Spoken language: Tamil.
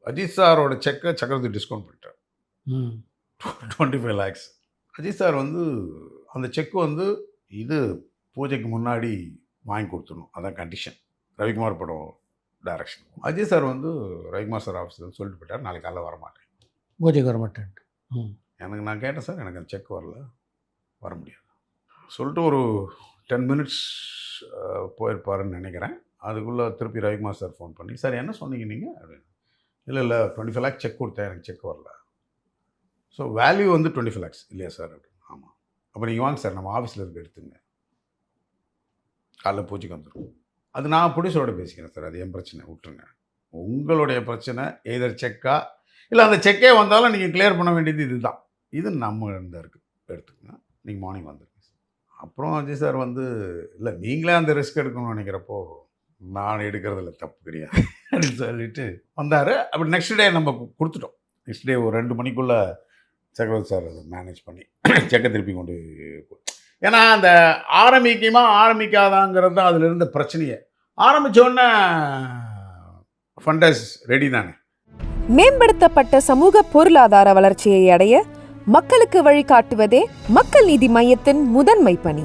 அஜித் சாரோட செக்கை சக்கரவர்த்தி டிஸ்கவுண்ட் பண்ணிட்டார். 25 lakhs. அஜித் சார் வந்து அந்த செக் வந்து இது பூஜைக்கு முன்னாடி வாங்கி கொடுத்துடணும், அதான் கண்டிஷன். ரவிக்குமார் படம் டைரக்ஷன். அஜித் சார் வந்து ரவிக்குமார் சார் ஆஃபீஸில் சொல்லிட்டு போயிட்டார், நாளைக்கு காலைல வரமாட்டேன், பூஜைக்கு வரமாட்டேன். எனக்கு நான் கேட்டேன் சார், எனக்கு அந்த செக் வரல, வர முடியாது சொல்லிட்டு ஒரு 10 minutes போயிருப்பாருன்னு நினைக்கிறேன். அதுக்குள்ளே திருப்பி ரவிக்குமார் சார் ஃபோன் பண்ணி, சார் என்ன சொன்னீங்க நீங்கள் அப்படின்னு. இல்லை 25 lakhs செக் கொடுத்தேன், எனக்கு செக் வரல. ஸோ வேல்யூ வந்து 25 lakhs இல்லையா சார் அப்படின்னு. ஆமாம், அப்போ நீங்கள் வாங்க சார், நம்ம ஆஃபீஸில் இருக்க எடுத்துங்க, காலைல பூஜைக்கு வந்துடும். அது நான் ப்ரொடியூசரோட பேசிக்கிறேன் சார், அது என் பிரச்சனை, விட்டுருங்க. உங்களுடைய பிரச்சனை எதர் செக்கா இல்லை அந்த செக்கே வந்தாலும் நீங்கள் கிளியர் பண்ண வேண்டியது இதுதான், இது நம்ம இந்த இருக்குது, எடுத்துக்கங்க, நீங்கள் மார்னிங் வந்துடுங்க. அப்புறம் அஜய் சார் வந்து இல்லை நீங்களே அந்த ரிஸ்க் எடுக்கணும்னு நினைக்கிறப்போ நான் எடுக்கிறதில்ல, தப்பு கிடையாது அப்படின்னு சொல்லிட்டு வந்தார். அப்படி நெக்ஸ்ட் டே நம்ம கொடுத்துட்டோம். நெக்ஸ்ட் டே ஒரு 2 மணிக்குள்ளே சக்கரவர்த்தி சார் அதை மேனேஜ் பண்ணி செக்கை திருப்பி கொண்டு. ஏன்னா அந்த ஆரம்பிக்காதாங்கிறது தான் அதில் இருந்த பிரச்சனையே. ஆரம்பித்தோடனே ஃபண்டஸ் ரெடி தானே. மேம்படுத்தப்பட்ட சமூக பொருளாதார வளர்ச்சியை அடைய மக்களுக்கு வழிகாட்டுவதே மக்கள் நீதி மையத்தின் முதன்மை பணி.